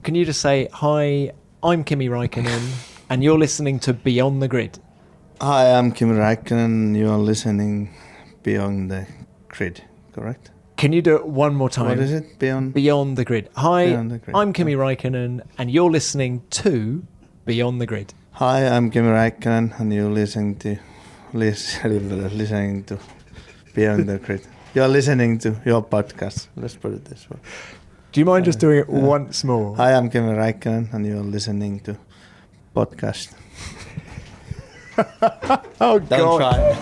Can you just say, hi, I'm Kimi Raikkonen, and you're listening to Beyond the Grid? Hi, I'm Kimi Raikkonen, you are listening Beyond the Grid, correct? Can you do it one more time? What is it? Beyond the Grid. Hi, the Grid. I'm Kimi Raikkonen, and you're listening to Beyond the Grid. Hi, I'm Kimi Raikkonen, and you're listening to Beyond the Grid. You're listening to your podcast. Let's put it this way. Do you mind just doing it once more? Hi, I'm Kimi Raikkonen, and you're listening to podcast. Oh, Don't God. try.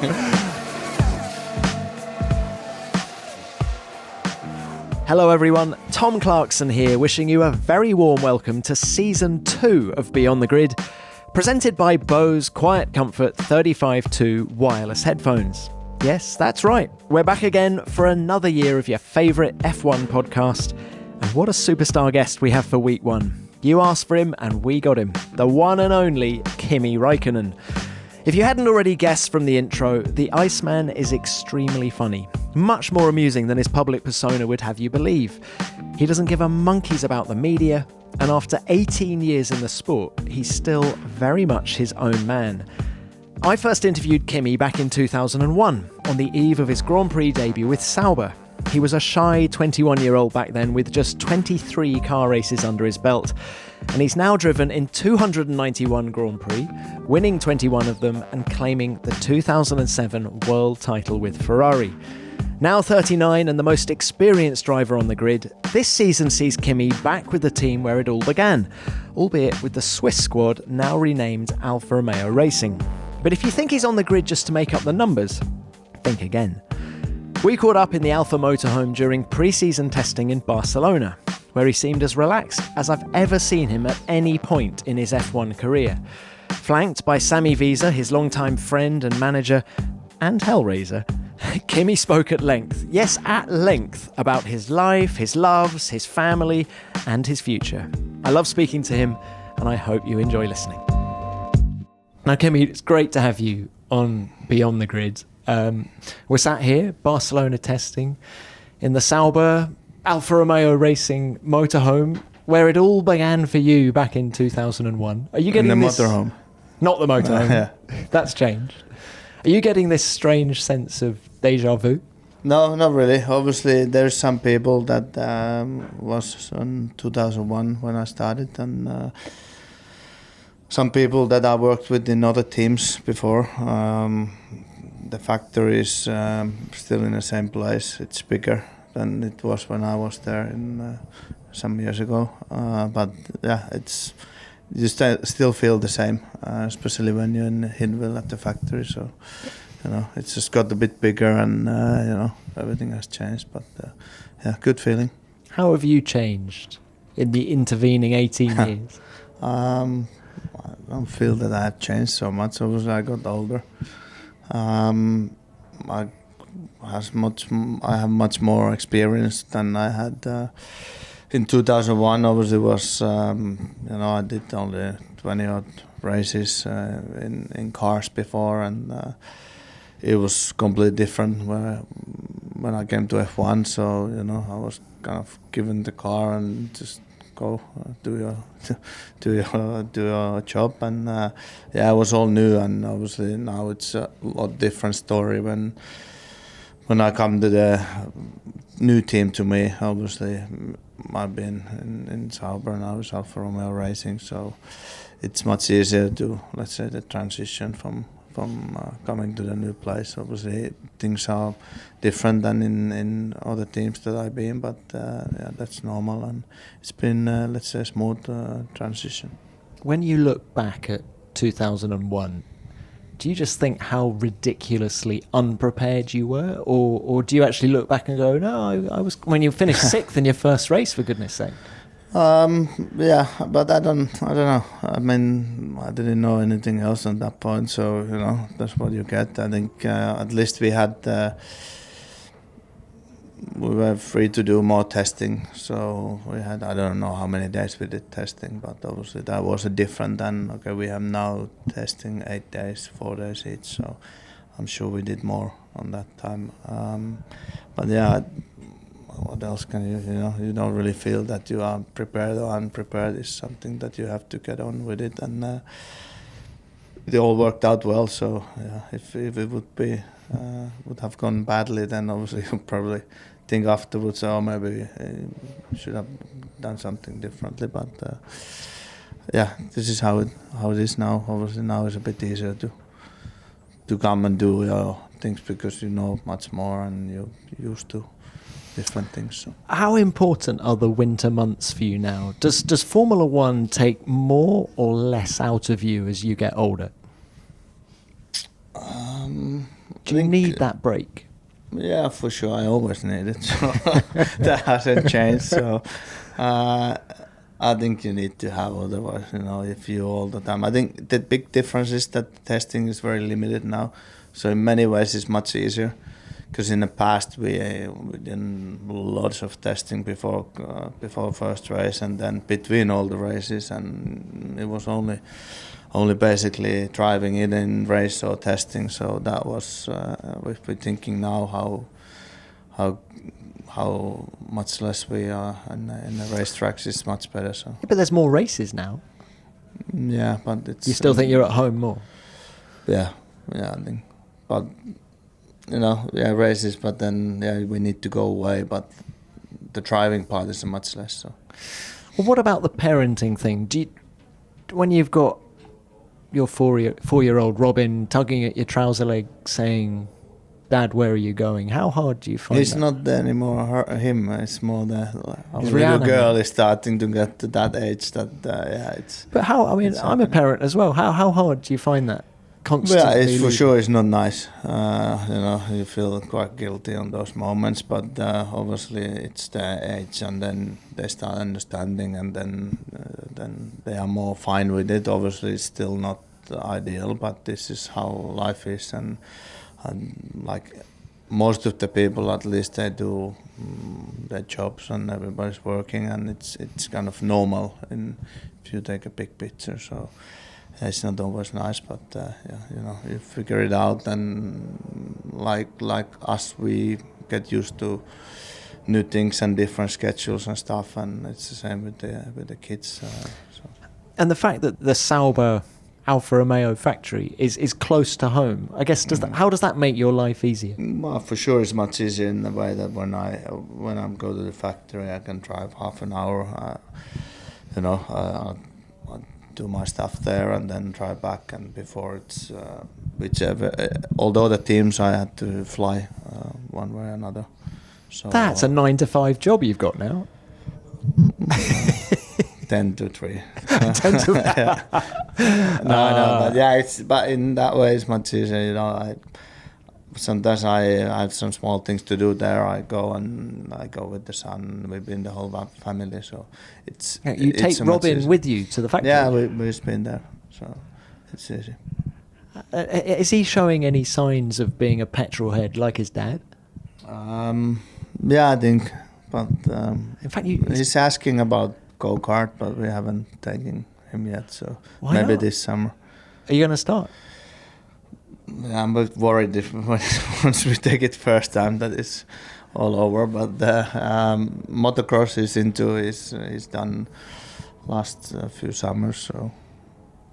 Hello everyone, Tom Clarkson here, wishing you a very warm welcome to Season 2 of Beyond the Grid, presented by Bose Quiet Comfort 35.2 wireless headphones. Yes, that's right, we're back again for another year of your favourite F1 podcast, and what a superstar guest we have for week 1. You asked for him and we got him, the one and only Kimi Raikkonen. If you hadn't already guessed from the intro, the Iceman is extremely funny. Much more amusing than his public persona would have you believe. He doesn't give a monkeys about the media, and after 18 years in the sport, he's still very much his own man. I first interviewed Kimi back in 2001, on the eve of his Grand Prix debut with Sauber. He was a shy 21-year-old back then with just 23 car races under his belt. And he's now driven in 291 Grand Prix, winning 21 of them and claiming the 2007 world title with Ferrari. Now 39 and the most experienced driver on the grid, this season sees Kimi back with the team where it all began, albeit with the Swiss squad now renamed Alfa Romeo Racing. But if you think he's on the grid just to make up the numbers, think again. We caught up in the Alfa motorhome during pre-season testing in Barcelona, where he seemed as relaxed as I've ever seen him at any point in his F1 career. Flanked by Sami Visa, his longtime friend and manager, and Hellraiser, Kimi spoke at length, yes, at length, about his life, his loves, his family, and his future. I love speaking to him, and I hope you enjoy listening. Now, Kimi, it's great to have you on Beyond the Grid. We're sat here, Barcelona testing, in the Sauber Alfa Romeo Racing motorhome, where it all began for you back in 2001. Are you getting in the this? motorhome? Not the motorhome. Yeah. That's changed. Are you getting this strange sense of deja vu? No, not really. Obviously, there's some people that was in 2001 when I started, and some people that I worked with in other teams before. The factory is still in the same place. It's bigger than it was when I was there some years ago. But yeah, you still feel the same, especially when you're in Hinwil at the factory. So, it's just got a bit bigger, and everything has changed. But yeah, good feeling. How have you changed in the intervening 18 years? I don't feel that I have changed so much. Obviously, I got older. I have much more experience than I had in 2001. Obviously, was I did only 20 odd races in cars before, and it was completely different when I came to F1. So I was kind of given the car and just go do your job, and it was all new. And obviously now it's a lot different story when I come to the new team. To me, obviously I've been in Sauber and now it's Alfa Romeo Racing, so it's much easier to, let's say, the transition from coming to the new place. Obviously things are different than in other teams that I've been, but that's normal, and it's been let's say a smooth transition. When you look back at 2001, do you just think how ridiculously unprepared you were, or do you actually look back and go, no, I was, when you finished 6th in your first race, for goodness sake? Yeah, but I don't know. I mean, I didn't know anything else at that point, so that's what you get. I think at least we were free to do more testing. So we had, I don't know how many days we did testing, but obviously that was different than, okay, we have now testing 8 days, 4 days each. So I'm sure we did more on that time. But yeah, what else can you don't really feel that you are prepared or unprepared. It's something that you have to get on with it, and they all worked out well. So yeah, if it would have gone badly, then obviously you probably think afterwards, oh, maybe should have done something differently. But yeah, this is how it is now. Obviously now it's a bit easier to come and do your things because you know much more and you're used to different things. So. How important are the winter months for you now? Does Formula One take more or less out of you as you get older? Do you need that break? Yeah, for sure. I always need it. So that hasn't changed. So I think you need to have, otherwise, if you all the time. I think the big difference is that testing is very limited now. So in many ways it's much easier. Because in the past we did lots of testing before first race and then between all the races, and it was only basically driving it in race or testing. So that was if we're thinking now how much less we are in the racetracks is much better. So. Yeah, but there's more races now. Yeah, but it's. You still think you're at home more? Yeah, I think, but. Races, but then we need to go away. But the driving part is much less. So, well, what about the parenting thing? When you've got your four-year-old Robin tugging at your trouser leg, saying, "Dad, where are you going?" How hard do you find it's that? not anymore him. It's more our little girl is starting to get to that age. That it's. But how? I mean, I'm a parent as well. How hard do you find that? Constantly yeah, it's for sure it's not nice. You feel quite guilty on those moments, but obviously it's their age, and then they start understanding, and then they are more fine with it. Obviously, it's still not ideal, but this is how life is, and like most of the people, at least they do their jobs, and everybody's working, and it's kind of normal. If you take a big picture, so. It's not always nice, but you figure it out, and like us, we get used to new things and different schedules and stuff, and it's the same with the kids. So. And the fact that the Sauber Alfa Romeo factory is close to home, I guess, how does that make your life easier? Well, for sure, it's much easier in the way that when I go to the factory, I can drive half an hour. I do my stuff there and then drive back, and before it's whichever. Although the teams I had to fly one way or another. So that's a 9-to-5 job you've got now. 10 to 3. 10 to 3. No, but in that way it's much easier. Sometimes I have some small things to do there. I go with the son. We've been the whole family, so it's. You take Robin with you to the factory. Yeah, we've been there, so it's easy. Is he showing any signs of being a petrol head like his dad? Yeah, I think, but in fact, he's asking about go-kart, but we haven't taken him yet. So why maybe not? this summer. Are you going to start? I'm a bit worried if once we take it first time that it's all over. But motocross is done last few summers. So.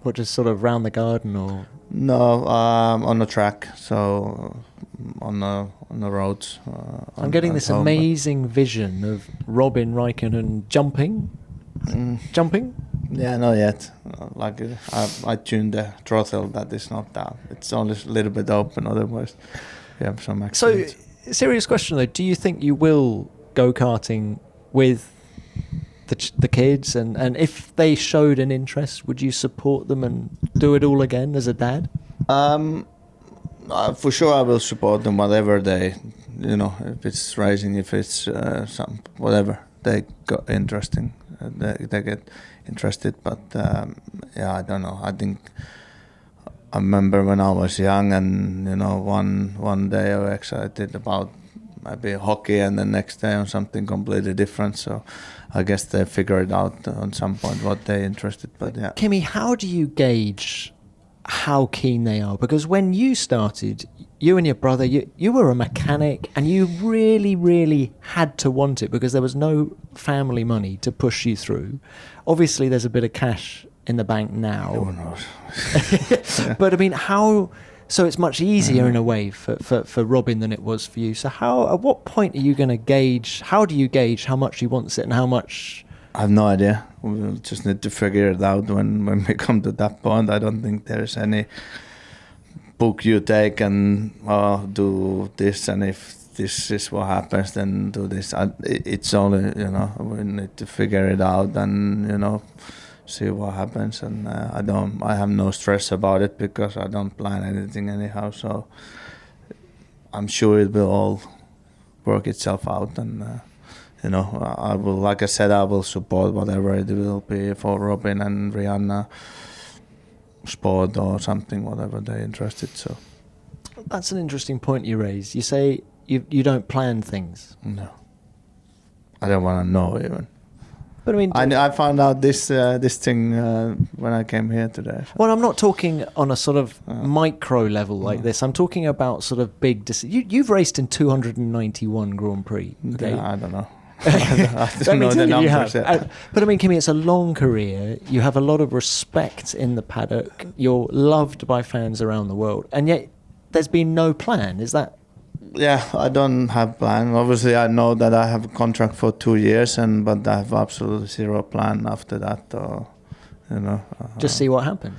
What, just sort of round the garden or? No, on the track. So on the roads. I'm getting this amazing vision of Robin Raikkonen jumping. Jumping? Yeah, not yet. Like I tuned the throttle that is not down. It's only a little bit open. Otherwise, we have some accidents. So, serious question though: do you think you will go karting with the kids? And if they showed an interest, would you support them and do it all again as a dad? For sure, I will support them. Whatever they, if it's racing, if it's whatever they got interesting, they get interested, but I don't know. I think I remember when I was young, and one day I was excited about maybe hockey, and the next day on something completely different. So I guess they figure it out on some point what they're interested. But yeah, Kimi, how do you gauge how keen they are, because when you started, you and your brother, you were a mechanic, and you really, really had to want it because there was no family money to push you through. Obviously, there's a bit of cash in the bank now. Who knows? But I mean, so it's much easier in a way for Robin than it was for you. So at what point are you going to gauge, how do you gauge how much he wants it and how much? I have no idea. We'll just need to figure it out when we come to that point. I don't think there's any book you take and do this, and if this is what happens, then do this. It's only, we need to figure it out and, see what happens. And I have no stress about it because I don't plan anything anyhow. So I'm sure it will all work itself out. And, I will, like I said, I will support whatever it will be for Robin and Rihanna, sport or something, whatever they're interested. So that's an interesting point you raise. You say you don't plan things. No, I don't want to know even. But I mean, I found out this thing when I came here today. Well, I'm not talking on a sort of micro level like this. I'm talking about sort of big decisions. You've raced in 291 Grand Prix. Okay? Yeah, I don't know. I don't know the numbers yet. But I mean, Kimi, it's a long career. You have a lot of respect in the paddock. You're loved by fans around the world. And yet there's been no plan. Is that? Yeah, I don't have plan. Obviously, I know that I have a contract for 2 years, but I have absolutely zero plan after that. Just see what happens.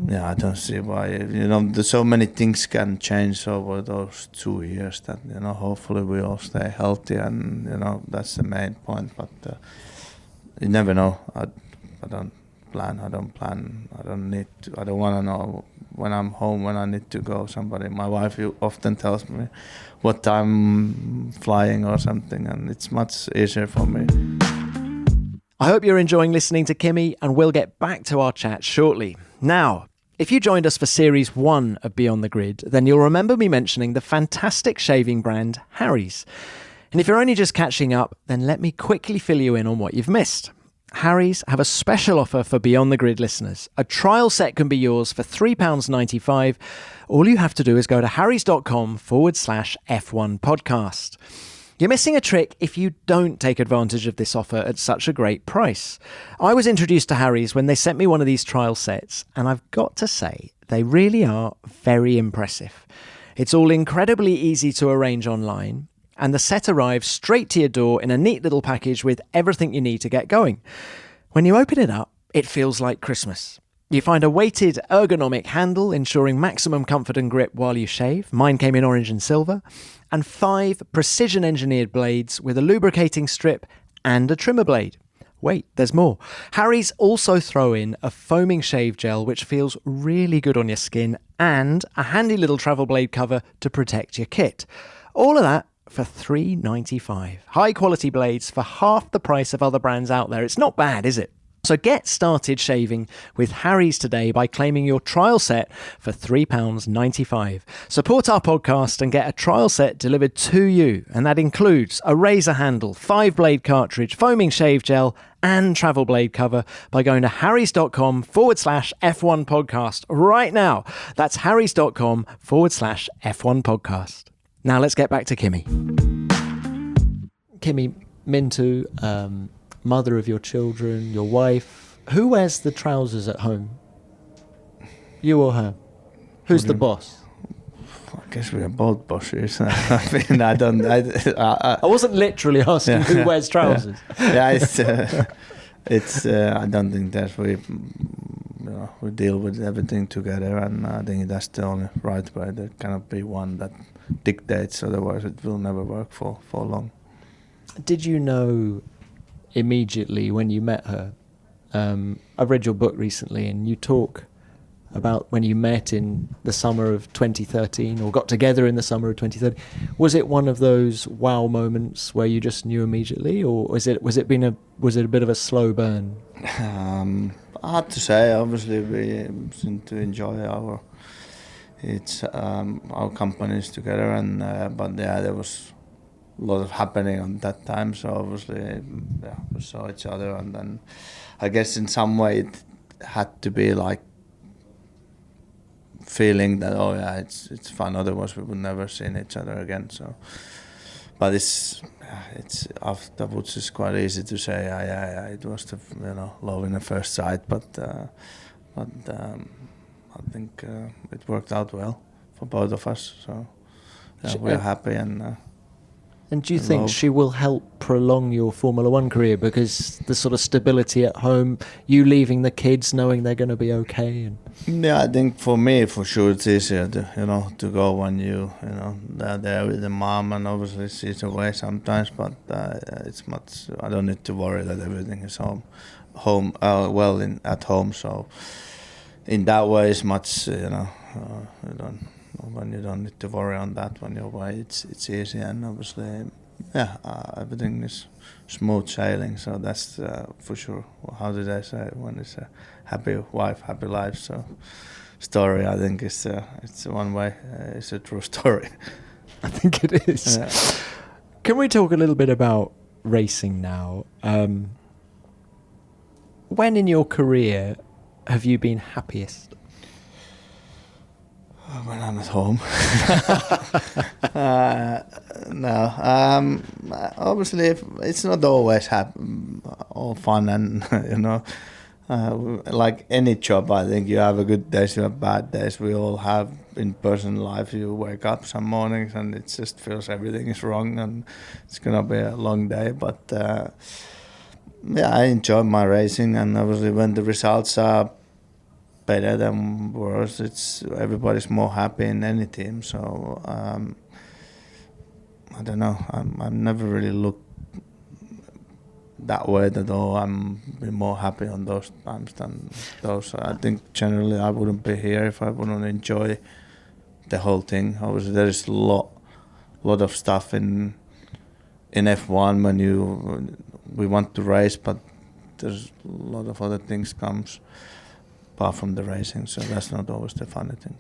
Yeah, I don't see why. There's so many things can change over those 2 years that, hopefully we all stay healthy and, that's the main point. But you never know. I don't plan. I don't need to. I don't want to know when I'm home, when I need to go. My wife often tells me what time I'm flying or something, and it's much easier for me. I hope you're enjoying listening to Kimi, and we'll get back to our chat shortly. Now, if you joined us for Series 1 of Beyond the Grid, then you'll remember me mentioning the fantastic shaving brand Harry's. And if you're only just catching up, then let me quickly fill you in on what you've missed. Harry's have a special offer for Beyond the Grid listeners. A trial set can be yours for £3.95. All you have to do is go to harrys.com/F1 podcast. You're missing a trick if you don't take advantage of this offer at such a great price. I was introduced to Harry's when they sent me one of these trial sets, and I've got to say, they really are very impressive. It's all incredibly easy to arrange online, and the set arrives straight to your door in a neat little package with everything you need to get going. When you open it up, it feels like Christmas. You find a weighted ergonomic handle ensuring maximum comfort and grip while you shave. Mine came in orange and silver. And 5 precision-engineered blades with a lubricating strip and a trimmer blade. Wait, there's more. Harry's also throw in a foaming shave gel which feels really good on your skin and a handy little travel blade cover to protect your kit. All of that for $3.95. High-quality blades for half the price of other brands out there. It's not bad, is it? So get started shaving with Harry's today by claiming your trial set for £3.95. Support our podcast and get a trial set delivered to you. And that includes a razor handle, 5-blade cartridge, foaming shave gel, and travel blade cover by going to harrys.com/F1 podcast right now. That's harrys.com/F1 podcast. Now let's get back to Kimi. Kimi, Minttu, mother of your children, your wife. Who wears the trousers at home? You or her? Who's the boss? I guess we are both bosses. I wasn't literally asking who wears trousers. Yeah, it's. I don't think that we deal with everything together, and I think that's the only right way. There cannot be one that dictates, otherwise it will never work for long. Did you know immediately when you met her? I've read your book recently, and you talk about when you met in the summer of 2013 or got together in the summer of 2013. Was it one of those wow moments where you just knew immediately, or was it a bit of a slow burn? Hard to say. Obviously, we seem to enjoy our companies together, and but yeah, there was a lot of happening on that time. So obviously, we saw each other, and then I guess in some way it had to be like feeling that it's fun. Otherwise, we would never seen each other again. So, but it's afterwards it's quite easy to say, it was the love in the first sight. But I think it worked out well for both of us. So we're happy And do you think she will help prolong your Formula One career, because the sort of stability at home, you leaving the kids knowing they're going to be okay? And yeah, I think for me, for sure, it's easier to go when they're there with the mom, and obviously she's away sometimes. But it's much. I don't need to worry that everything is at home. So in that way, it's much. When you don't need to worry on that when you're away, it's easy, and obviously, everything is smooth sailing. So that's for sure. How did I say it? When it's a happy wife, happy life? So story, I think it's one way. It's a true story. I think it is. Yeah. Can we talk a little bit about racing now? When in your career have you been happiest? When I'm at home. No. Obviously, it's not always all fun, and like any job, I think you have a good days, you have bad days. We all have in personal life. You wake up some mornings and it just feels everything is wrong, and it's gonna be a long day. But I enjoy my racing, and obviously when the results are better than worse, everybody's more happy in any team. So I don't know. I've never really looked that way that I'm more happy on those times than those. I think generally I wouldn't be here if I wouldn't enjoy the whole thing. Obviously there is a lot of stuff in F1 when we want to race, but there's a lot of other things comes apart from the racing, so that's not always the funny thing.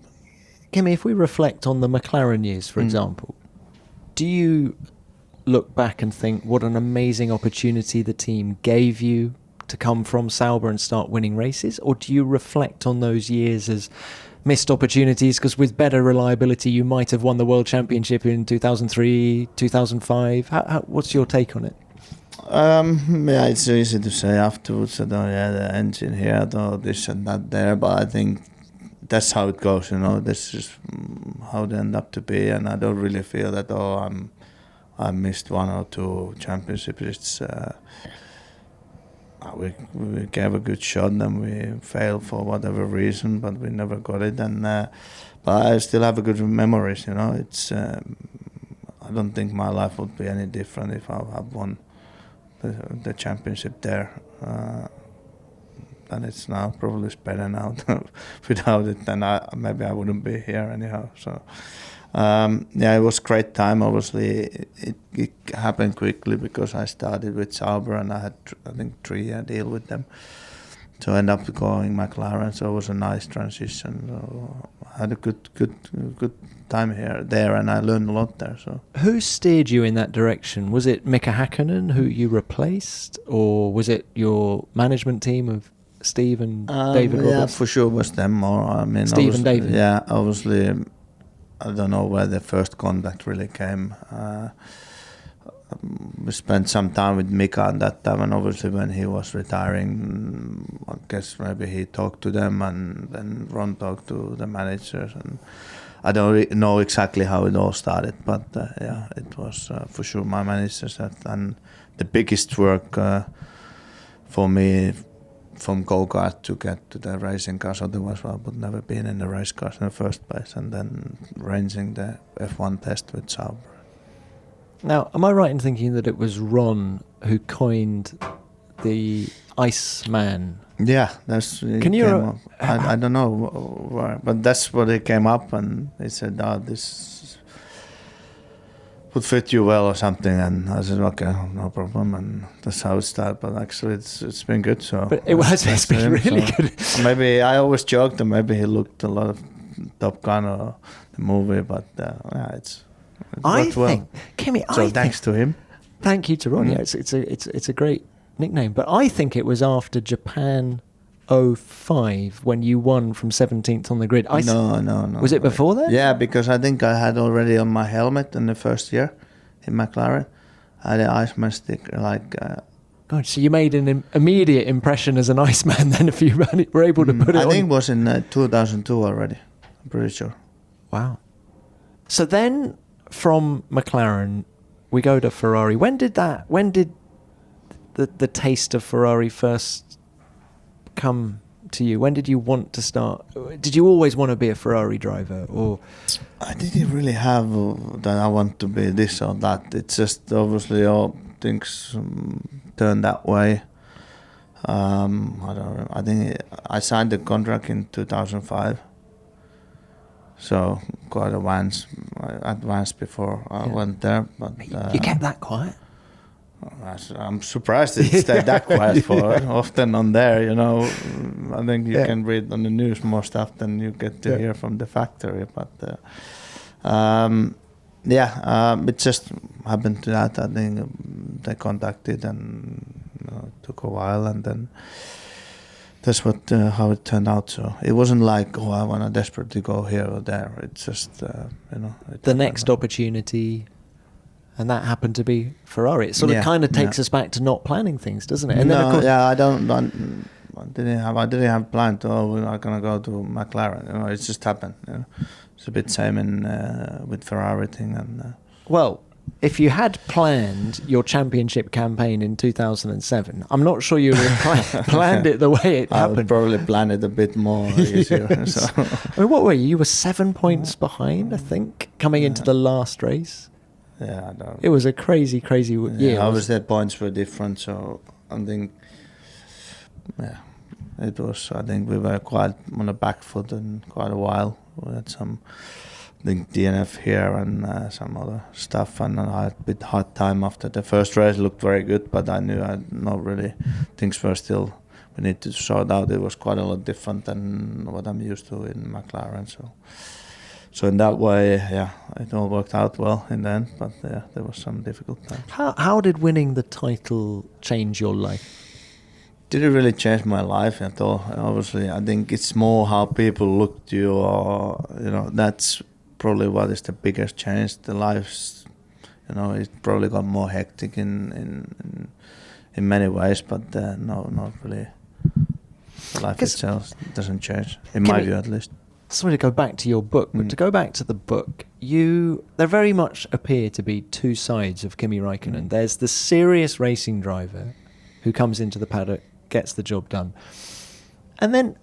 Kimi, if we reflect on the McLaren years, for example, do you look back and think what an amazing opportunity the team gave you to come from Sauber and start winning races? Or do you reflect on those years as missed opportunities, because with better reliability you might have won the World Championship in 2003, 2005? What's your take on it? It's easy to say afterwards that the engine here, this and that there, but I think that's how it goes. This is how they end up to be, and I don't really feel that I missed one or two championships. It's we gave a good shot and we failed for whatever reason, but we never got it. And but I still have a good memories. It's I don't think my life would be any different if I had won the championship there than it's now. Probably it's better now without it, then maybe I wouldn't be here anyhow. So it was a great time. Obviously it happened quickly because I started with Sauber and I had I think 3-year deal with them to end up going McLaren, so it was a nice transition. So I had a good time there, and I learned a lot there. So who steered you in that direction? Was it Mika Häkkinen who you replaced, or was it your management team of Steve and David Roberts? Yeah, for sure was them. Or Steve and David. Yeah, obviously I don't know where the first contact really came. We spent some time with Mika at that time, and obviously when he was retiring, I guess maybe he talked to them, and then Ron talked to the managers, and I don't know exactly how it all started, but it was for sure my managers that done the biggest work for me from go-kart to get to the racing cars. Otherwise I would never been in the race cars in the first place, and then arranging the F1 test with Sauber. Now, am I right in thinking that it was Ron who coined the Iceman? Yeah, that's. Can you? I don't know where, but that's what it came up, and they said, this would fit you well or something, and I said, okay, no problem, and that's how it started. But actually, it's been good. So, but it's been really good. Maybe I always joked that maybe he looked a lot of Top Gun or the movie, but it's. I think, Kimi. So thanks to him. Thank you to Ron. Yeah, it's a great nickname. But I think it was after Japan 2005 when you won from 17th on the grid. No. Was it before then? Yeah, because I think I had already on my helmet in the first year in McLaren. I had an Iceman sticker, God, so you made an immediate impression as an Iceman then if you were able to put it on. I think it was in 2002 already, I'm pretty sure. Wow. So then from McLaren, we go to Ferrari. When did the taste of Ferrari first come to you? When did you want to start? Did you always want to be a Ferrari driver, or? I didn't really have that I want to be this or that. It's just obviously all things turned that way. I don't know. I think I signed the contract in 2005. So quite advanced before I went there. But you kept that quiet? I'm surprised it stayed that quiet for often on there, you know. I think you can read on the news more stuff than you get to hear from the factory. But it just happened to that. I think they contacted and took a while, and then that's how it turned out. So it wasn't like, I want to desperately go here or there. It's just, the next opportunity. And that happened to be Ferrari. It sort of kind of takes us back to not planning things, doesn't it? And then of course, I didn't have planned to. We're not gonna go to McLaren. You know, it just happened. You know? It's a bit same with Ferrari thing. And well, if you had planned your championship campaign in 2007, I'm not sure you would have planned it the way it happened. I would probably plan it a bit more easier. So. I mean, what were you? You were 7 points behind, I think, coming into the last race. Yeah, I don't. It was a crazy year. Obviously, the points were different, so I think, it was. I think we were quite on the back foot in quite a while. We had some, I think, DNF here and some other stuff, and I had a bit hard time after the first race. Looked very good, but I knew not really. Things were still. We need to sort out. It was quite a lot different than what I'm used to in McLaren. So in that way, it all worked out well in the end, but there was some difficult times. How did winning the title change your life? Didn't really change my life at all. Obviously, I think it's more how people look to you, or that's probably what is the biggest change. The lives, it probably got more hectic in many ways, but no, not really. The life itself doesn't change, in my view at least. Sorry to go back to your book, but to go back to the book, there very much appear to be two sides of Kimi Raikkonen. There's the serious racing driver who comes into the paddock, gets the job done. And then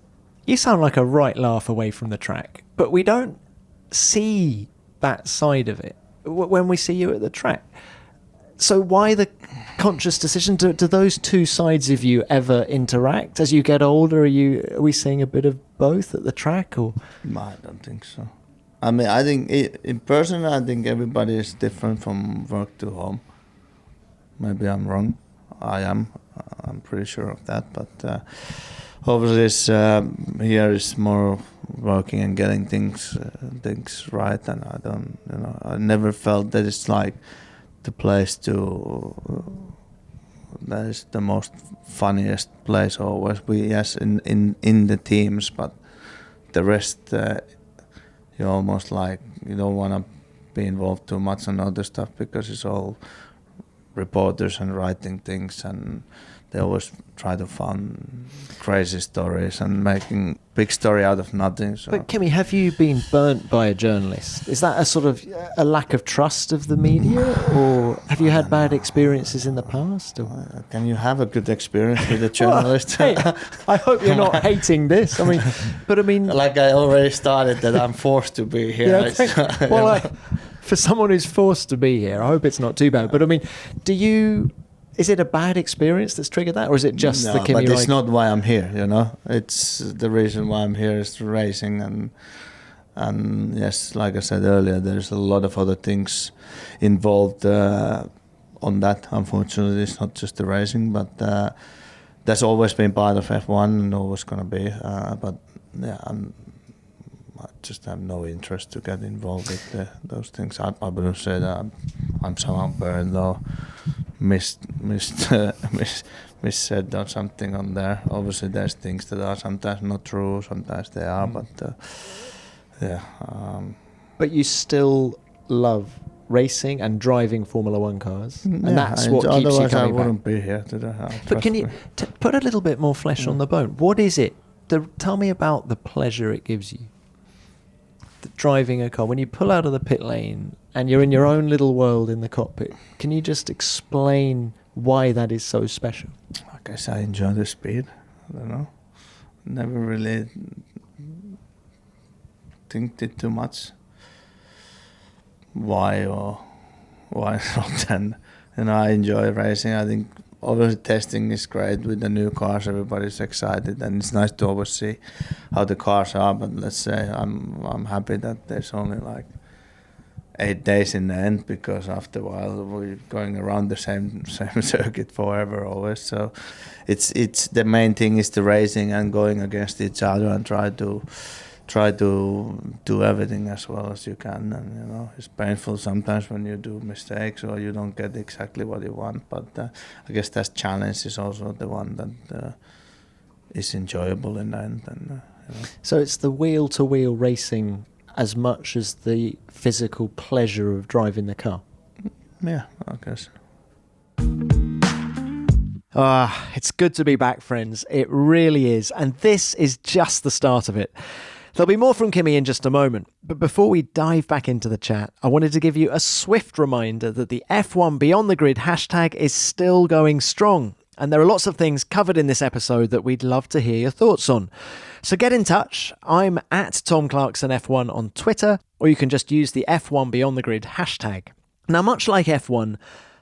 you sound like a right laugh away from the track, but we don't see that side of it when we see you at the track. So why the conscious decision? Do those two sides of you ever interact as you get older? Are we seeing a bit of both at the track, or? I don't think so. I mean, I think in person, I think everybody is different from work to home. Maybe I'm wrong. I am. I'm pretty sure of that. But obviously, here is more working and getting things right. And I don't. I never felt that it's like the place that is the most funniest place always. In the teams, but the rest you almost like you don't want to be involved too much on other stuff because it's all reporters and writing things, and they always try to find crazy stories and making big story out of nothing. So. But Kimi, have you been burnt by a journalist? Is that a sort of a lack of trust of the media, or have you had bad experiences in the past? Or? Can you have a good experience with a journalist? Well, hey, I hope you're not hating this. I mean, like I already started that I'm forced to be here. For someone who's forced to be here, I hope it's not too bad. But I mean, is it a bad experience that's triggered that, or is it just the Kimi Raikkonen? But it's not why I'm here, It's the reason why I'm here is racing, and yes, like I said earlier, there's a lot of other things involved on that. Unfortunately, it's not just the racing, but that's always been part of F1 and always going to be. But just have no interest to get involved with those things. I wouldn't say that I'm somehow burned or missaid or something on there. Obviously, there's things that are sometimes not true, sometimes they are, but yeah. But you still love racing and driving Formula One cars, and that's what keeps you otherwise I coming wouldn't back. be here today. But can you put a little bit more flesh on the bone? What is it? Tell me about the pleasure it gives you. Driving a car, when you pull out of the pit lane and you're in your own little world in the cockpit, can you just explain why that is so special? I guess I enjoy the speed. I don't know. Never really think it too much. Why not? And I enjoy racing. I think obviously testing is great with the new cars. Everybody's excited, and it's nice to always see how the cars are. But let's say I'm happy that there's only like 8 days in the end, because after a while we're going around the same circuit forever always. So it's the main thing is the racing and going against each other and try to do everything as well as you can. And it's painful sometimes when you do mistakes or you don't get exactly what you want, but I guess that challenge is also the one that is enjoyable in the end. And So it's the wheel-to-wheel racing as much as the physical pleasure of driving the car. Yeah, I guess. It's good to be back, friends. It really is. And this is just the start of it. There'll be more from Kimi in just a moment. But before we dive back into the chat, I wanted to give you a swift reminder that the F1 Beyond the Grid hashtag is still going strong. And there are lots of things covered in this episode that we'd love to hear your thoughts on. So get in touch. I'm at Tom Clarkson F1 on Twitter, or you can just use the F1 Beyond the Grid hashtag. Now, much like F1,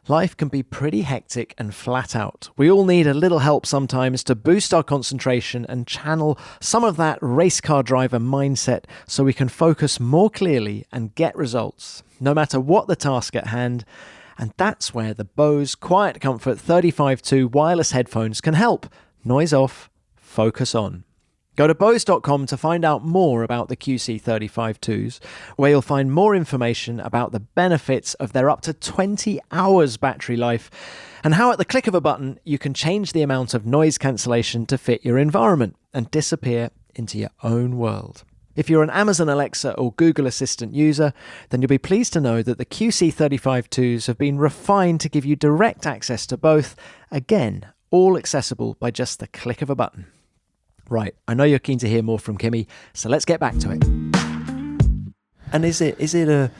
life can be pretty hectic and flat out. We all need a little help sometimes to boost our concentration and channel some of that race car driver mindset so we can focus more clearly and get results, no matter what the task at hand. And that's where the Bose Quiet Comfort 35.2 wireless headphones can help. Noise off, focus on. Go to Bose.com to find out more about the QC35.2s, where you'll find more information about the benefits of their up to 20 hours battery life, and how at the click of a button you can change the amount of noise cancellation to fit your environment and disappear into your own world. If you're an Amazon Alexa or Google Assistant user, then you'll be pleased to know that the QC35.2s have been refined to give you direct access to both, again, all accessible by just the click of a button. Right, I know you're keen to hear more from Kimi, so let's get back to it. And is it a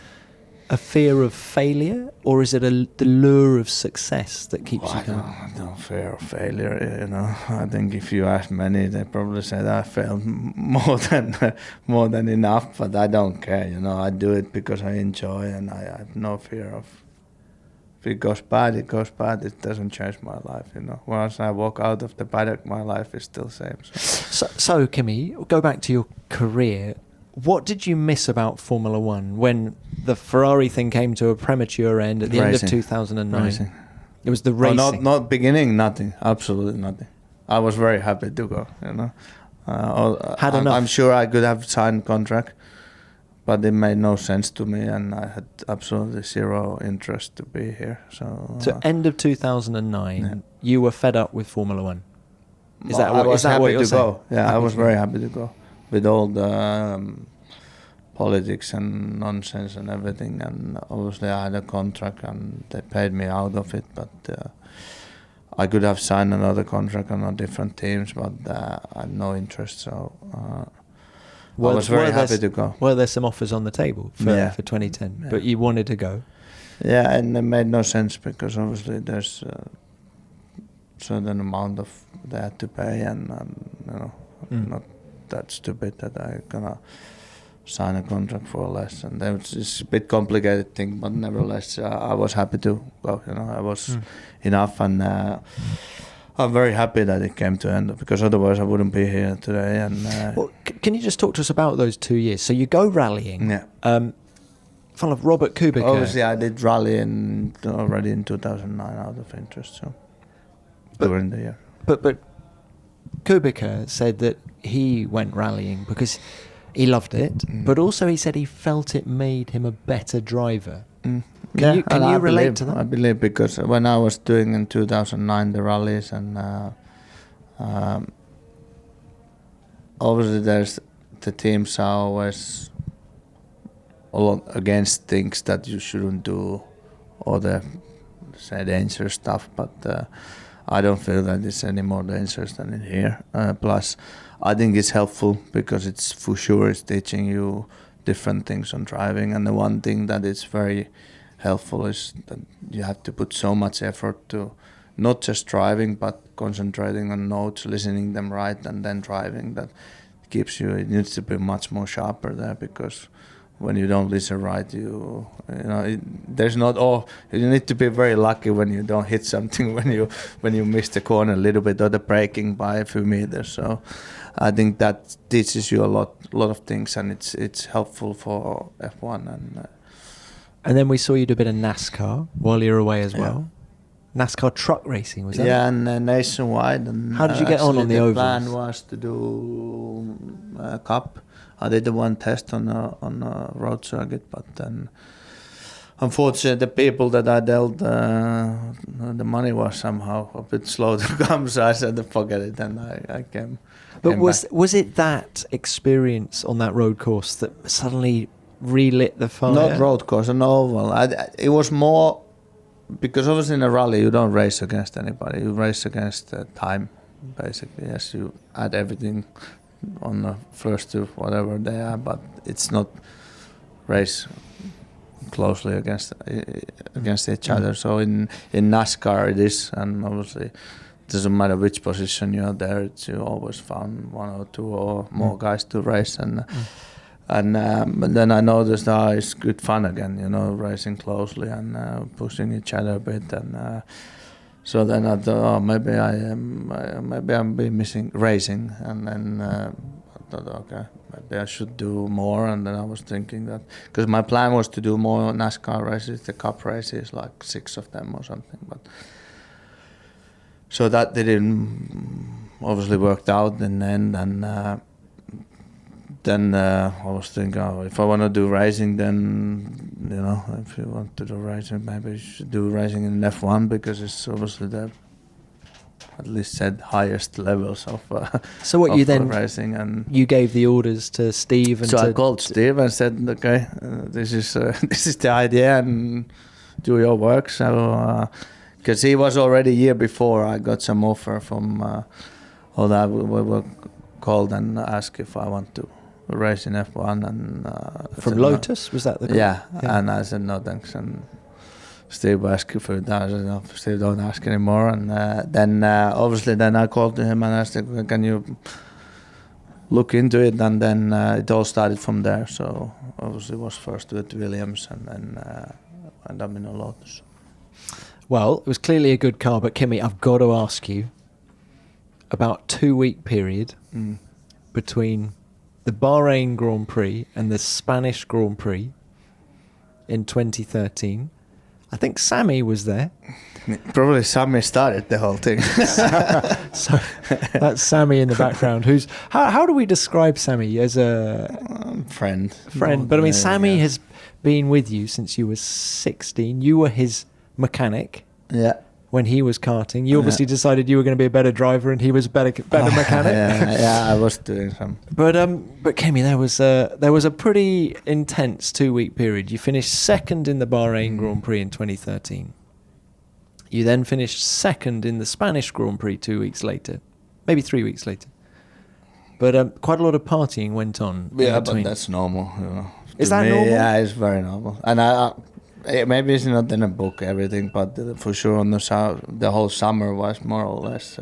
fear of failure, or is it the lure of success that keeps you going? I don't fear of failure. I think if you ask many, they probably say that I failed more than enough, but I don't care. I do it because I enjoy, and I have no fear of. If it goes bad, it goes bad. It doesn't change my life, Once I walk out of the paddock, my life is still the same. So Kimi, go back to your career. What did you miss about Formula One when the Ferrari thing came to a premature end at the end of 2009? Racing. It was the racing. Oh, not beginning, nothing. Absolutely nothing. I was very happy to go, Had enough. I'm sure I could have signed contract, but it made no sense to me, and I had absolutely zero interest to be here. So end of 2009, you were fed up with Formula One. Is that I was what happy you're to saying? go. Yeah, I was very happy to go with all the politics and nonsense and everything. And obviously, I had a contract, and they paid me out of it. But I could have signed another contract on different teams, but I had no interest. So. I was very happy to go. Were there some offers on the table for 2010? But you wanted to go? Yeah, and it made no sense because obviously there's a certain amount of they had to pay, and I'm not that stupid that I'm gonna sign a contract for less. And it's a bit complicated thing, but nevertheless, I was happy to go. I was enough, and I'm very happy that it came to end, because otherwise I wouldn't be here today. And can you just talk to us about those 2 years? So you go rallying. Yeah. Full of Robert Kubica. Obviously, I did rally already in 2009 out of interest. So during the year. But Kubica said that he went rallying because He loved it, but also he said he felt it made him a better driver. Mm. Can you relate to that? I believe, because when I was doing in 2009 the rallies, and obviously there's the teams are always a lot against things that you shouldn't do, or the say dangerous stuff, but I don't feel that it's any more dangerous than in here. Plus, I think it's helpful because it's for sure it's teaching you different things on driving, and the one thing that is very helpful is that you have to put so much effort to not just driving but concentrating on notes, listening them right, and then driving. That keeps you. It needs to be much more sharper there, because when you don't listen right, you know there's not. Oh, you need to be very lucky when you don't hit something when you miss the corner a little bit or the braking by a few meters. So I think that teaches you a lot of things, and it's helpful for F1. And then we saw you do a bit of NASCAR while you were away as well. NASCAR truck racing, was that? Yeah, and nationwide. And how did you get on the ovals? The plan was to do a cup. I did the one test on a road circuit, but then unfortunately the people that I dealt the money was somehow a bit slow to come, so I said forget it, and I came. But was it that experience on that road course that suddenly relit the fire? Not road course, an oval. It was more because obviously in a rally you don't race against anybody. You race against time, basically. Yes, you add everything on the first two, whatever they are, but it's not race closely against each other. So in NASCAR it is, and obviously it doesn't matter which position you are there. You always found one or two or more guys to race, and then I noticed it's good fun again, racing closely and pushing each other a bit, and so then I thought, maybe I'm missing racing, and then I thought, okay, maybe I should do more, and then I was thinking that, because my plan was to do more NASCAR races, the Cup races, like 6 of them or something, but so that didn't obviously worked out in the end, and then I was thinking, if I want to do racing, then, if you want to do racing, maybe you should do racing in F1, because it's obviously the, at least said, highest levels of so what you then racing. And you gave the orders to Steve, and so I called Steve and said, okay, this is the idea, and do your work. So because he was already a year before, I got some offer from all that we were called and asked if I want to race in F1, and from Lotus, was that the call? Yeah, and I said no thanks, and Steve asked for that. I said no, Steve, don't ask anymore. And then obviously then I called to him and asked him, can you look into it, and then it all started from there. So obviously it was first with Williams, and then end up in a Lotus. Well, it was clearly a good car, but Kimi, I've got to ask you, about 2-week period between the Bahrain Grand Prix and the Spanish Grand Prix in 2013. I think Sammy was there. Probably Sammy started the whole thing. So that's Sammy in the background. Who's how do we describe Sammy? As a friend? But I mean, Sammy has been with you since you were 16. You were his mechanic. Yeah. When he was karting, you obviously decided you were going to be a better driver, and he was a better mechanic. Yeah, I was doing some. But Kimi, there was a pretty intense 2-week period. You finished second in the Bahrain Grand Prix in 2013. You then finished second in the Spanish Grand Prix 2 weeks later, maybe 3 weeks later. But quite a lot of partying went on. Yeah, but that's normal. Is that normal? Yeah, it's very normal, and maybe it's not in a book, everything, but for sure on the whole summer was more or less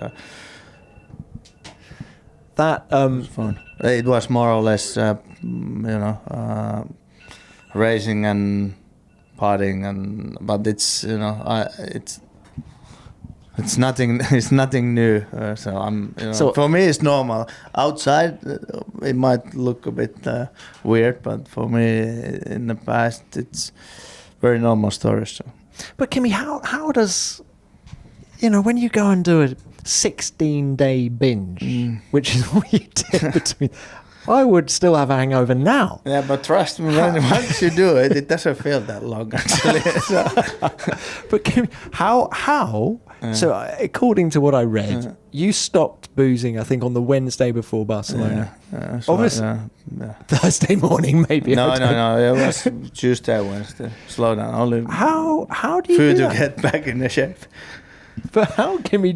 that was fun. It was more or less racing and partying, but it's it's nothing new. So I'm so for me it's normal. Outside it might look a bit weird, but for me in the past it's very normal story. So. But Kimi, how does, when you go and do a 16-day binge, which is what you did between, I would still have a hangover now. Yeah, but trust me, once you do it, it doesn't feel that long actually. So. But how? So according to what I read, you stopped boozing, I think, on the Wednesday before Barcelona. Thursday morning, maybe. No. It was Tuesday, Wednesday. Slow down. Only how do you food do to that? get back in the shape. But how, Kimi,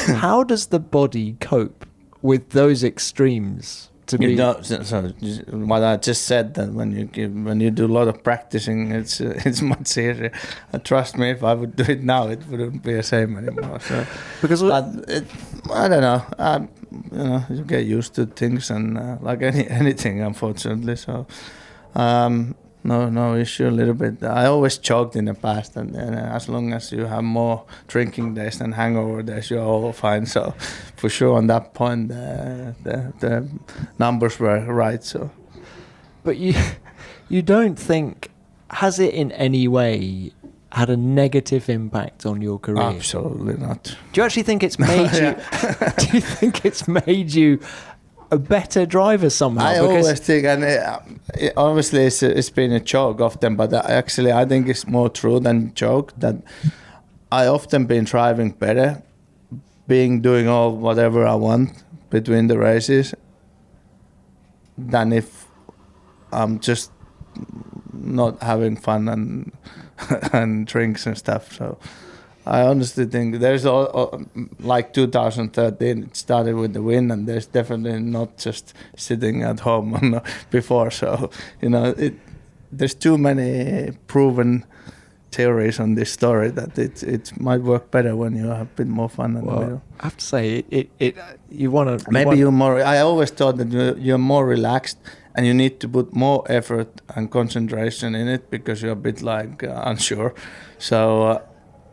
how does the body cope with those extremes? So what I just said, that when you do a lot of practicing, it's much easier. Trust me, if I would do it now, it wouldn't be the same anymore. So, I don't know. You get used to things, and like anything, unfortunately. So, no issue. A little bit. I always joked in the past, and as long as you have more drinking days than hangover days, you're all fine. So, for sure, on that point, the numbers were right. So, but you don't think, has it in any way had a negative impact on your career? Absolutely not. Do you actually think it's made you? Do you think it's made you a better driver somehow? I always think, and obviously it's been a joke often, but actually I think it's more true than joke, that I often been driving better, doing all whatever I want between the races, than if I'm just not having fun and drinks and stuff. So I honestly think there's like 2013, it started with the win, and there's definitely not just sitting at home before. So, there's too many proven theories on this story that it might work better when you have a bit more fun. I have to say, you want to... Maybe you're more... I always thought that you're more relaxed, and you need to put more effort and concentration in it because you're a bit like unsure. So...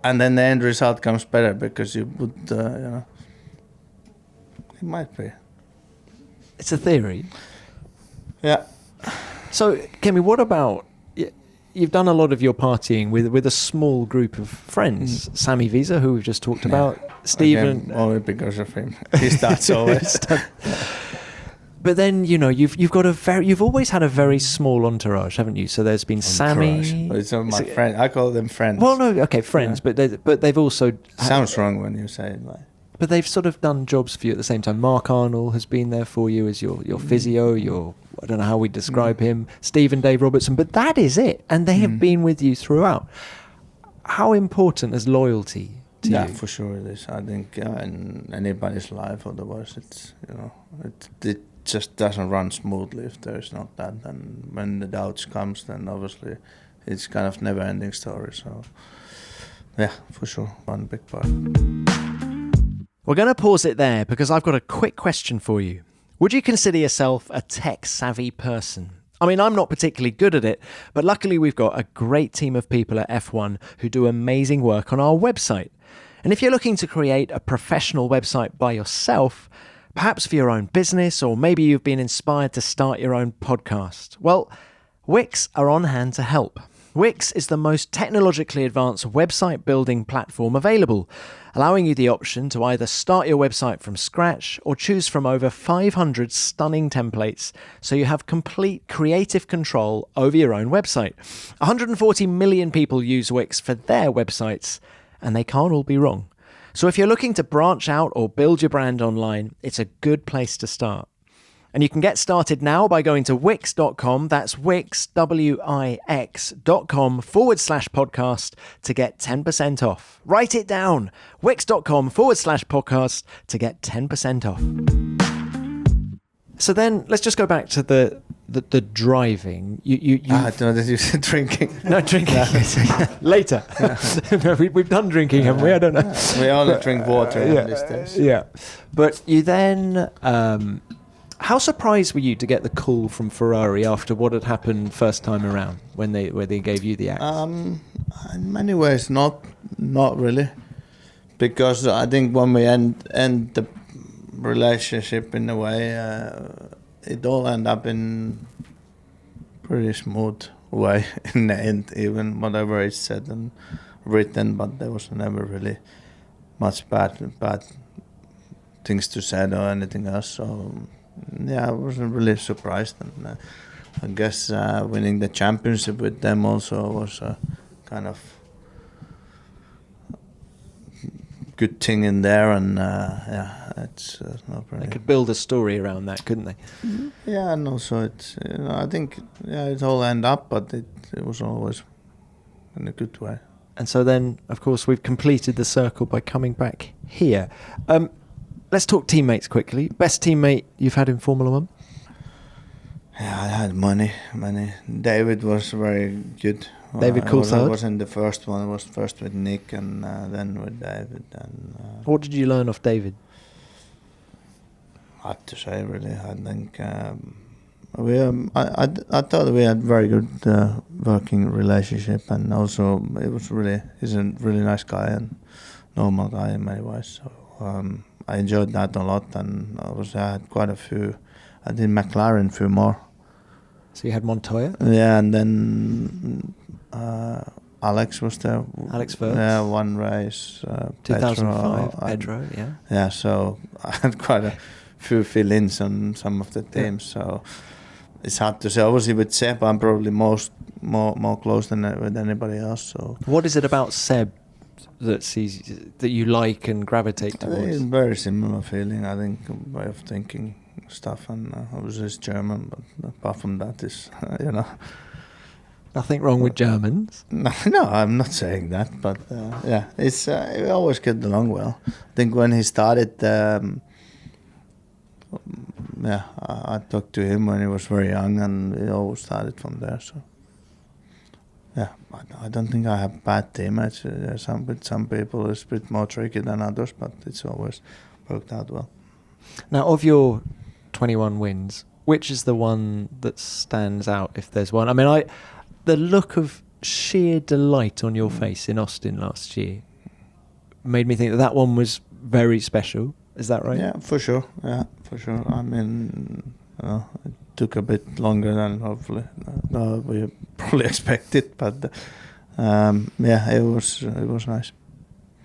and then the end result comes better because you put, it might be. It's a theory. Yeah. So, Kimi, what about, you've done a lot of your partying with a small group of friends. Sami Visa, who we've just talked about, Stephen. Again, only because of him. He starts always. But then, you've always had a very small entourage, haven't you? So there's been Sami. It's my friend. I call them friends. Well, no, okay, friends, yeah. but they've also... Sounds wrong when you say it like... But they've sort of done jobs for you at the same time. Mark Arnold has been there for you as your physio, I don't know how we describe him, Stephen Dave Robertson, but that is it. And they have been with you throughout. How important is loyalty to you? Yeah, for sure it is. I think in anybody's life, otherwise it's, it just doesn't run smoothly if there's not that. And when the doubts comes, then obviously it's kind of never-ending story. So yeah, for sure, one big part. We're going to pause it there because I've got a quick question for you. Would you consider yourself a tech-savvy person? I mean, I'm not particularly good at it, but luckily we've got a great team of people at F1 who do amazing work on our website. And if you're looking to create a professional website by yourself, perhaps for your own business, or maybe you've been inspired to start your own podcast, well, Wix are on hand to help. Wix is the most technologically advanced website building platform available, allowing you the option to either start your website from scratch or choose from over 500 stunning templates so you have complete creative control over your own website. 140 million people use Wix for their websites, and they can't all be wrong. So if you're looking to branch out or build your brand online, it's a good place to start. And you can get started now by going to wix.com, that's Wix, wix.com/podcast to get 10% off. Write it down, wix.com/podcast to get 10% off. So then let's just go back to the driving. I don't know that you said drinking. No, drinking. Later. No, we've done drinking, haven't we? I don't know. We only drink water these days. Yeah. But you then... how surprised were you to get the call from Ferrari after what had happened first time around where they gave you the axe? In many ways, not really, because I think when we end the relationship in a way, it all ended up in pretty smooth way in the end. Even whatever is said and written, but there was never really much bad things to say or anything else. So. Yeah, I was really surprised, and I guess winning the championship with them also was a kind of good thing in there, and it's not really. They could build a story around that, couldn't they? Yeah, and also it's I think it all ended up, but it was always in a good way. And so then, of course, we've completed the circle by coming back here. Let's talk teammates quickly. Best teammate you've had in Formula One? Yeah, I had many. David was very good. David Coulthard? I wasn't the first one. I was first with Nick and then with David. And what did you learn off David? Hard to say, really. I think I thought we had very good working relationship, and also he's a really nice guy and normal guy in many ways. So I enjoyed that a lot, and I had quite a few. I did McLaren a few more. So you had Montoya? Yeah, and then Alex was there. Alex first? Yeah, one race. 2005, Pedro, yeah. Yeah, so I had quite a few fill-ins on some of the teams, so it's hard to say. Obviously with Seb, I'm probably more close than with anybody else. So what is it about Seb that you like and gravitate towards? It's very similar feeling, I think, way of thinking stuff, and obviously it's German, but apart from that is, Nothing wrong with Germans? No, I'm not saying that, but it's we always get along well. I think when he started, I talked to him when he was very young, and we always started from there. So, I don't think I have bad teammates. With some people it's a bit more tricky than others, but it's always worked out well. Now, of your 21 wins, which is the one that stands out, if there's one? I mean, the look of sheer delight on your face in Austin last year made me think that one was very special. Is that right? Yeah, for sure. I mean, it took a bit longer than hopefully we probably expected, but it was nice.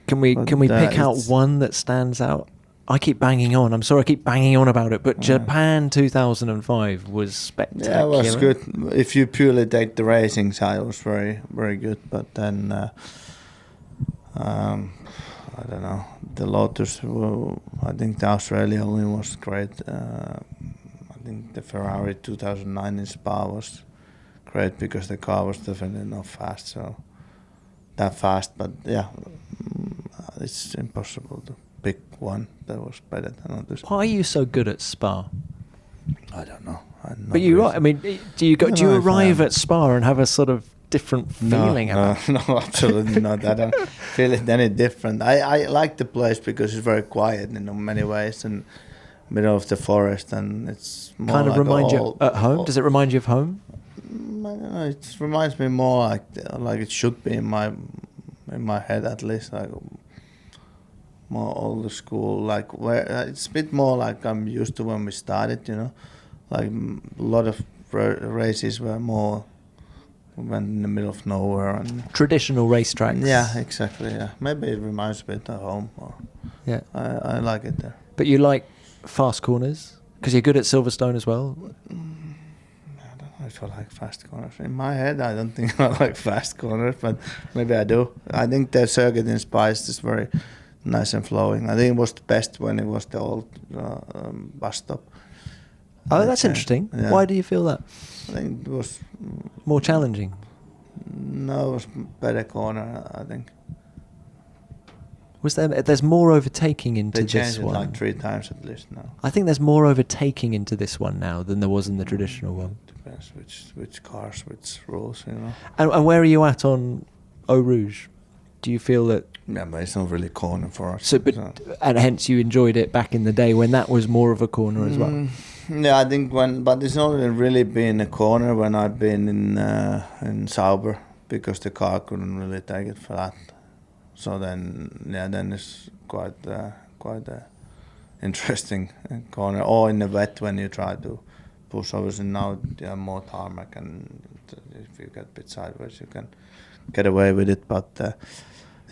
Can we pick out one that stands out? I keep banging on. I'm sorry, I keep banging on about it, but Japan 2005 was spectacular. Yeah, it was good. If you purely take the racing side, it was very, very good. But then, I don't know. The Lotus, I think the Australia win was great. I think the Ferrari 2009 in Spa was great because the car was definitely not fast. So that fast, but it's impossible to pick one that was better than others. Why are you so good at Spa? I don't know. But you're right. I mean, do you arrive at Spa and have a sort of different feeling about it? No, absolutely not. I don't feel it any different. I like the place because it's very quiet in many ways, and middle of the forest, and it's more kind of like remind you at home. Does it remind you of home? I don't know. It reminds me more like it should be in my head, at least, like more older school, like where it's a bit more like I'm used to when we started, like a lot of races were more went in the middle of nowhere and traditional racetracks. Yeah, exactly. Yeah, maybe it reminds me of home. Yeah, I like it there. But you like fast corners because you're good at Silverstone as well. I don't know if I like fast corners. In my head, I don't think I like fast corners, but maybe I do. I think the circuit in Spa is very nice and flowing. I think it was the best when it was the old bus stop. Oh, that's interesting. Yeah. Why do you feel that? I think it was more challenging. No, it was better corner, I think. Was there's more overtaking into this one? They changed it like 3 times at least now. I think there's more overtaking into this one now than there was in the traditional one. Depends which cars, which rules, And where are you at on Eau Rouge? Do you feel that? Yeah, but it's not really corner for us. And hence you enjoyed it back in the day when that was more of a corner as well. Yeah, I think but it's not really been a corner when I've been in Sauber because the car couldn't really take it flat. So then it's quite a interesting corner. Or in the wet when you try to push. Obviously now you have more tarmac, and if you get a bit sideways, you can get away with it. But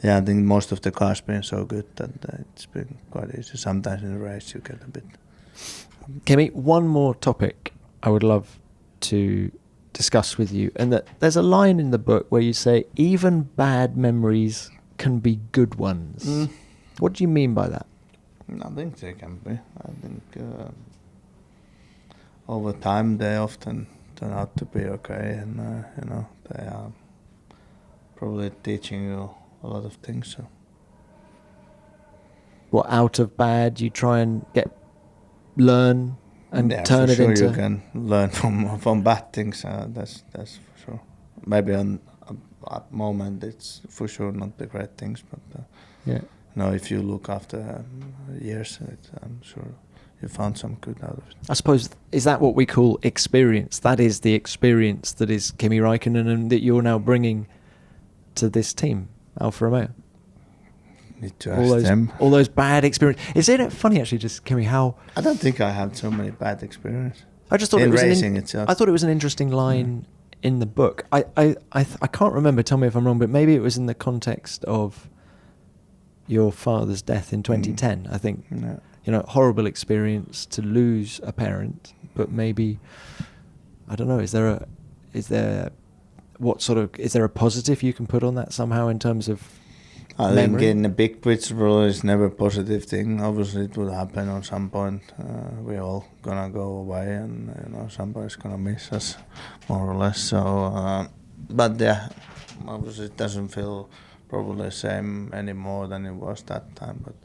I think most of the cars been so good that it's been quite easy. Sometimes in the race you get a bit. Kimi, one more topic I would love to discuss with you, and that there's a line in the book where you say even bad memories can be good ones. What do you mean by that? I think they can be. I think over time they often turn out to be okay, and they are probably teaching you a lot of things. So. What, out of bad you try and learn and turn it into? You can learn from bad things. That's for sure. Maybe at moment it's for sure not the great things, but if you look after years, I'm sure you found some good out of it. I suppose, is that what we call experience? That is the experience that is Kimi Raikkonen and that you're now bringing to this team, Alfa Romeo. Need to ask them. All those bad experiences. Isn't it funny actually, just Kimi, how... I don't think I have so many bad experiences. I just thought in it was racing itself. I thought it was an interesting line in the book. I can't remember, tell me if I'm wrong, but maybe it was in the context of your father's death in 2010. I think, horrible experience to lose a parent, but maybe, I don't know, is there a positive you can put on that somehow in terms of I memory? think in the big picture it's never a positive thing. Obviously it will happen at some point. We're all gonna go away, and somebody's gonna miss us, more or less. So, but obviously it doesn't feel probably the same anymore than it was that time. But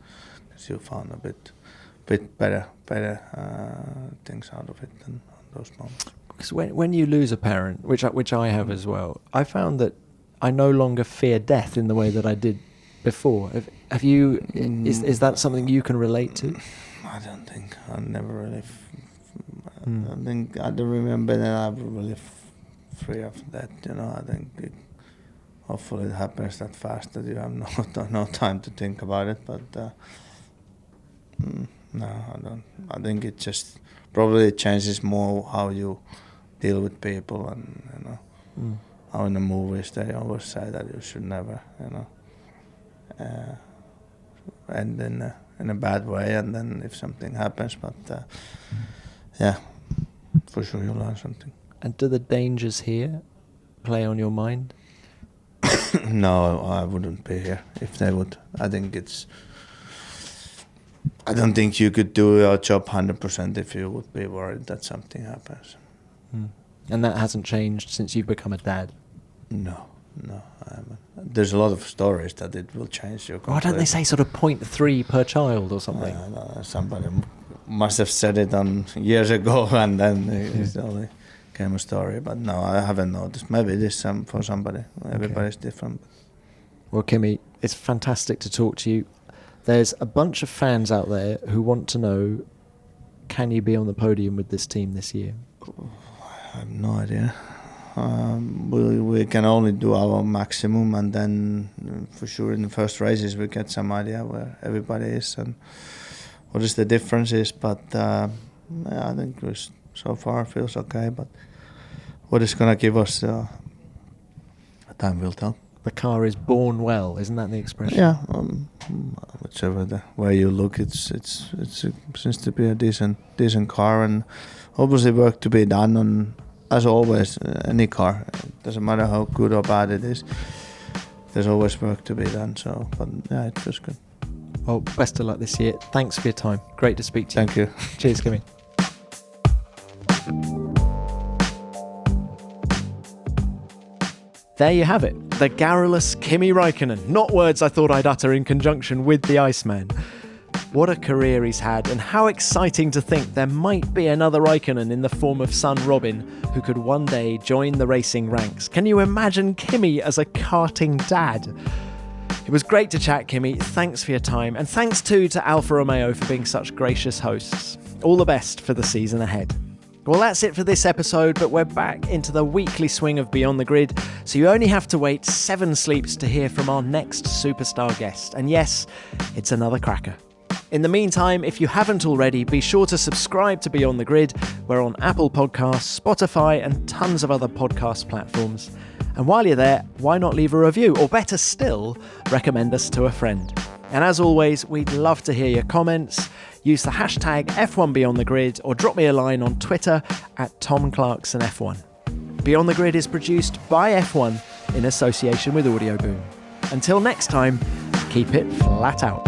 because you found a bit better things out of it than those moments. Because when you lose a parent, which I have as well, I found that I no longer fear death in the way that I did before. Have you? Is that something you can relate to? I don't think. I never really. I don't remember that I was really free of that. I think hopefully it happens that fast that you have no time to think about it. But no, I don't. I think it just probably changes more how you deal with people, and how in the movies they always say that you should never, end in a bad way, and then if something happens, but for sure you learn something. And do the dangers here play on your mind? No, I wouldn't be here if they would. I don't think you could do your job 100% if you would be worried that something happens. And that hasn't changed since you've become a dad? No, I haven't. There's a lot of stories that it will change you completely. Why don't they say sort of 0.3 per child or something? Somebody must have said it years ago, and then it only came a story. But no, I haven't noticed. Maybe it is for somebody. Everybody's different. Well, Kimi, it's fantastic to talk to you. There's a bunch of fans out there who want to know, can you be on the podium with this team this year? I have no idea. We can only do our maximum, and then for sure in the first races we get some idea where everybody is and what is the differences. But I think so far feels okay. But what it's gonna give us, time will tell. The car is born well, isn't that the expression? Yeah, whichever way you look, it seems to be a decent car, and obviously work to be done on. As always, any car, it doesn't matter how good or bad it is, there's always work to be done. So, but yeah, it feels good. Well, best of luck this year. Thanks for your time. Great to speak to you. Thank you. Cheers, Kimi. There you have it. The garrulous Kimi Raikkonen. Not words I thought I'd utter in conjunction with the Iceman. What a career he's had, and how exciting to think there might be another Raikkonen in the form of son Robin who could one day join the racing ranks. Can you imagine Kimi as a karting dad? It was great to chat, Kimi. Thanks for your time, and thanks too to Alfa Romeo for being such gracious hosts. All the best for the season ahead. Well, that's it for this episode, but we're back into the weekly swing of Beyond the Grid, so you only have to wait 7 sleeps to hear from our next superstar guest. And yes, it's another cracker. In the meantime, if you haven't already, be sure to subscribe to Beyond the Grid. We're on Apple Podcasts, Spotify, and tons of other podcast platforms. And while you're there, why not leave a review? Or better still, recommend us to a friend. And as always, we'd love to hear your comments. Use the hashtag F1 Beyond the Grid or drop me a line on Twitter at Tom Clarkson F1. Beyond the Grid is produced by F1 in association with Audio Boom. Until next time, keep it flat out.